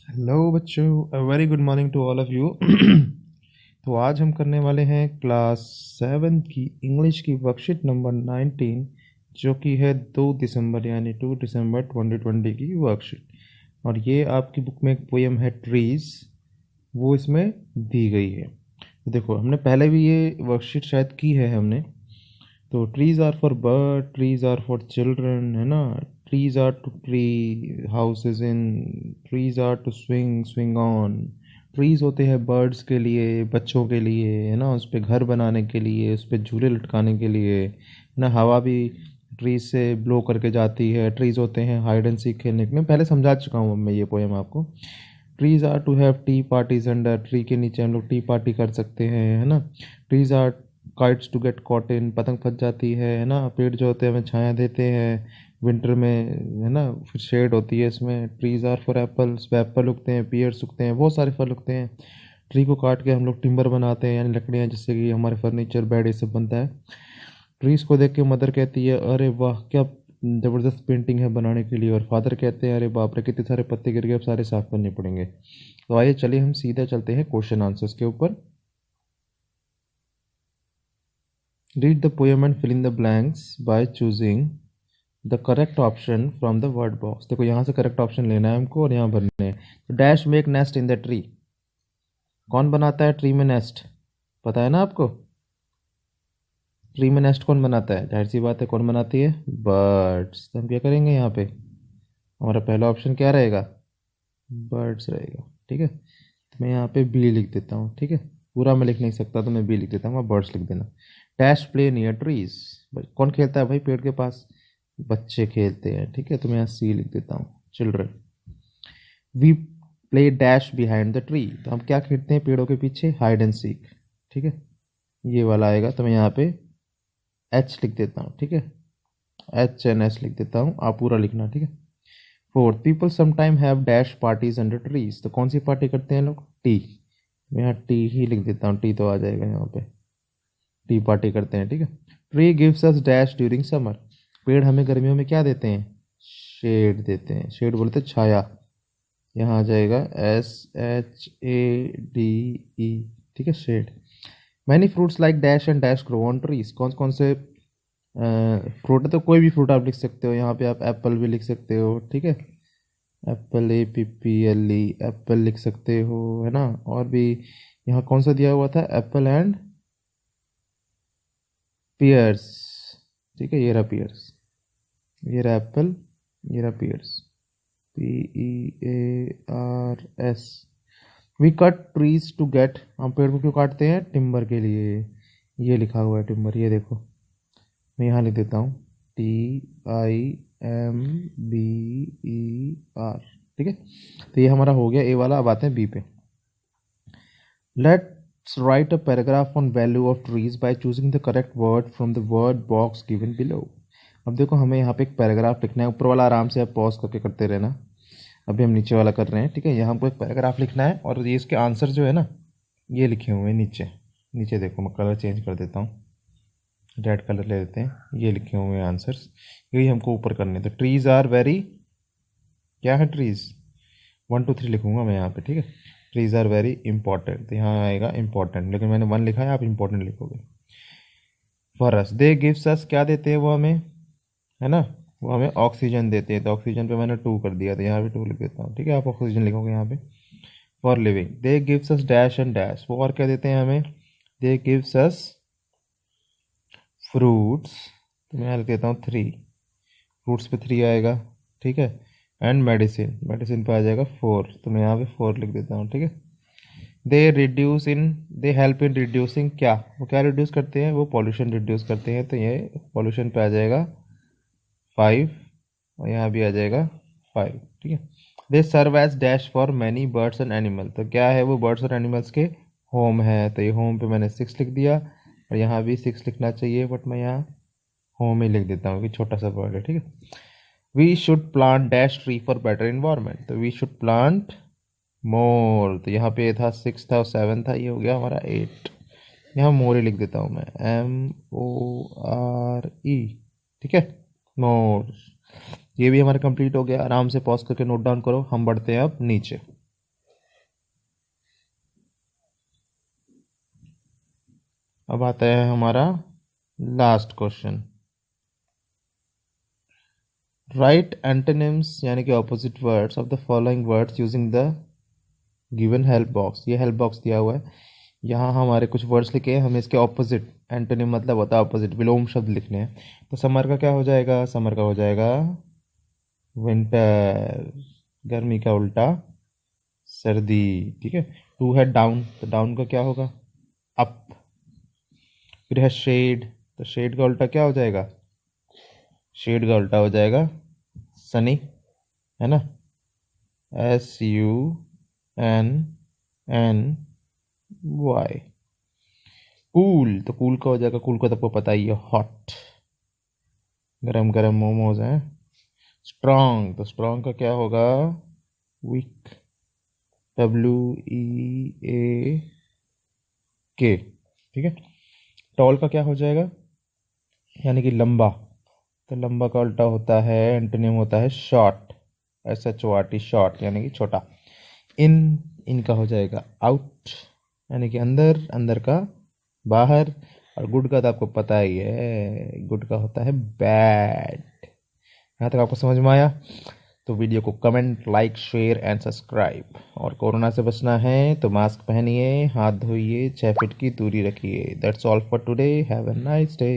Hello बच्चों, very good morning to all of you. तो आज हम करने वाले हैं क्लास 7 की इंग्लिश की वर्कशीट नंबर 19, जो कि है 2 दिसंबर यानी 2 दिसंबर 2020 की वर्कशीट। और ये आपकी बुक में एक पोएम है ट्रीज, वो इसमें दी गई है। तो देखो, हमने पहले भी ये वर्कशीट शायद की है हमने। तो trees are for bird, trees are for children, है ना। Trees are to tree houses in, trees are to swing swing on. Trees होते हैं बर्ड्स के लिए, बच्चों के लिए, है ना, उस पर घर बनाने के लिए, उस पर झूले लटकाने के लिए, है ना। हवा भी ट्रीज से ब्लो करके जाती है। ट्रीज होते हैं हाइड एंड सीक खेलने के लिए। पहले समझा चुका हूँ मैं ये पोएम आपको। Trees are to have tea parties under, tree के नीचे हम लोग टी पार्टी कर सकते हैं, है ना। Trees are kites to get caught in, पतंग फंस जाती है ना। पेड़ जो होते हैं हमें छाया देते हैं विंटर में, है ना, फिर शेड होती है इसमें। Trees are for apples, apple उगते हैं, पियर्स उगते हैं, बहुत सारे फल उगते हैं। ट्री को काट के हम लोग टिम्बर बनाते हैं, यानी लकड़ियाँ, जिससे कि हमारे फर्नीचर, बेड, ये सब बनता है। ट्रीज को देख के मदर कहती है, अरे वाह क्या ज़बरदस्त पेंटिंग है बनाने के लिए। और फादर कहते हैं, अरे बाप रे कितने सारे पत्ते गिर गए, अब सारे साफ करने पड़ेंगे। तो आइए चलिए हम सीधा चलते हैं क्वेश्चन आंसर्स के ऊपर। Read the poem and fill in the blanks by choosing the correct option from the word box. देखो, यहाँ से करेक्ट ऑप्शन लेना है हमको और यहाँ भरने हैं। तो dash make nest in the tree, कौन बनाता है ट्री में नेस्ट, पता है ना आपको। ट्री में नेस्ट कौन बनाता है, जाहिर सी बात है, कौन बनाती है, बर्ड्स। तो हम क्या करेंगे, यहाँ पे हमारा पहला ऑप्शन क्या रहेगा, बर्ड्स रहेगा। ठीक है, तो मैं यहाँ पे बी लिख देता हूँ। ठीक है, पूरा मैं लिख नहीं सकता तो मैं बी लिख देता हूँ, बर्ड्स लिख देना। डैश प्ले नियर ट्रीज, कौन खेलता है भाई पेड़ के पास, बच्चे खेलते हैं। ठीक है, तो मैं यहाँ सी लिख देता हूँ, children. We play dash behind the tree, तो हम क्या खेलते हैं पेड़ों के पीछे, हाइड एंड सीक। ठीक है, ये वाला आएगा, तो मैं यहाँ पे एच लिख देता हूँ। ठीक है, एच एन एस लिख देता हूँ, आप पूरा लिखना। ठीक है। Fourth, people sometime have dash parties under trees, तो कौन सी पार्टी करते हैं लोग, टी। मैं यहाँ टी ही लिख देता हूँ, टी तो आ जाएगा यहाँ पे, टी पार्टी करते हैं। ठीक है। Tree gives us dash during summer, पेड़ हमें गर्मियों में क्या देते हैं, शेड देते हैं। शेड बोलते हैं छाया, यहाँ आ जाएगा SHADE। ठीक है, shade. Many fruits like dash and dash grow on trees, कौन कौन से फ्रूट है, तो कोई भी फ्रूट आप लिख सकते हो। यहाँ पे आप एप्पल भी लिख सकते हो। ठीक है, एप्पल, APPLE, एप्पल लिख सकते हो, है ना। और भी यहाँ कौन सा दिया हुआ था, एप्पल एंड पियर्स। ठीक है, ये रहा पियर्स, ये रहा एप्पल, ये रहा pears, PEARS। We cut trees to get, हम पेड़ को क्यों काटते हैं, टिम्बर के लिए। ये लिखा हुआ है टिम्बर, ये देखो, मैं यहाँ लिख देता हूँ, TIMBER। ठीक है, तो ये हमारा हो गया ए वाला। अब आते हैं बी पे। Let's write a paragraph on value of trees bye choosing the correct word from the word box given below. अब देखो, हमें यहाँ पे एक पैराग्राफ लिखना है। ऊपर वाला आराम से आप पॉज करके करते रहना, अभी हम नीचे वाला कर रहे हैं। ठीक है, यहाँ हमको एक पैराग्राफ लिखना है और ये इसके आंसर जो है ना, ये लिखे हुए हैं नीचे। नीचे देखो, मैं कलर चेंज कर देता हूँ, रेड कलर ले लेते हैं। ये लिखे हुए हैं आंसर्स, यही हमको ऊपर करने हैं। तो ट्रीज आर वेरी, क्या है ट्रीज, 1 2 3 लिखूंगा मैं यहाँ पे। ठीक है, ट्रीज आर वेरी इंपॉर्टेंट, तो यहाँ आएगा इंपॉर्टेंट, लेकिन मैंने 1 लिखा है, आप इंपॉर्टेंट लिखोगे। For us, they gives us, क्या देते हैं वो हमें, है ना, वो हमें ऑक्सीजन देते हैं। तो ऑक्सीजन पे मैंने 2 कर दिया, तो यहाँ पे 2 लिख देता हूँ। ठीक है, आप ऑक्सीजन लिखोगे यहाँ पे। For living, they gives us dash and dash, वो और क्या देते हैं हमें, दे गिव्स अस फ्रूट्स, तो मैं यहाँ लिख देता हूँ 3, फ्रूट्स पे 3 आएगा। ठीक है, एंड मेडिसिन, मेडिसिन पे आ जाएगा 4, तो मैं यहाँ पे 4 लिख देता हूँ। ठीक है। They reduce in, they help in reducing, क्या, वो क्या रिड्यूस करते हैं, वो पॉल्यूशन रिड्यूस करते हैं। तो ये पॉल्यूशन पे आ जाएगा 5, और यहाँ भी आ जाएगा 5। ठीक है। They serve as dash for many birds and animal, तो क्या है, वो बर्ड्स और एनिमल्स के होम है। तो ये होम पे मैंने 6 लिख दिया, और यहाँ भी 6 लिखना चाहिए, बट मैं यहाँ होम ही लिख देता हूँ कि छोटा सा वर्ड है। ठीक है। We should plant dash tree for better environment, तो वी शुड प्लांट मोर, तो यहाँ पे था 6 था और 7 था, ये हो गया हमारा 8। यहाँ मोर ही लिख देता हूँ मैं, MORE। ठीक है, मोर। ये भी हमारा कंप्लीट हो गया। आराम से पॉज करके नोट डाउन करो, हम बढ़ते हैं अब नीचे। अब आता है हमारा लास्ट क्वेश्चन। राइट एंटोनिम्स यानी कि opposite words of the following words using the given help box. ये हेल्प बॉक्स दिया हुआ है, यहाँ हमारे कुछ वर्ड्स लिखे हैं, हमें इसके ऑपोजिट, एंटोनिम मतलब होता है ऑपोजिट, विलोम शब्द लिखने हैं। तो समर का क्या हो जाएगा? समर का हो जाएगा विंटर, गर्मी का उल्टा सर्दी। ठीक है। टू है डाउन, तो डाउन का क्या होगा? अप। फिर है शेड, तो शेड का उल्टा क्या हो जाएगा? शेड का उल्टा हो जाएगा सनी, है ना? SUNNY। कूल, तो कूल का हो जाएगा, कूल को तो आपको पता ही है, हॉट, गरम गरम मोमोज हैं। स्ट्रॉन्ग, तो स्ट्रॉन्ग का क्या होगा? Weak, WEAK। ठीक है। टॉल का क्या हो जाएगा? यानी कि लंबा, तो लंबा का उल्टा होता है, एंटोनिम होता है शॉर्ट, SHORT, शॉर्ट यानी कि छोटा। इन, इनका हो जाएगा आउट, यानी कि अंदर, अंदर का बाहर। और गुड का तो आपको पता ही है, गुड का होता है बैड। यहाँ तक आपको समझ में आया? तो वीडियो को comment, like, share and subscribe. और कोरोना से बचना है तो मास्क पहनिए, हाथ धोइए, 6 फीट की दूरी रखिए। That's all for today. Have a nice day.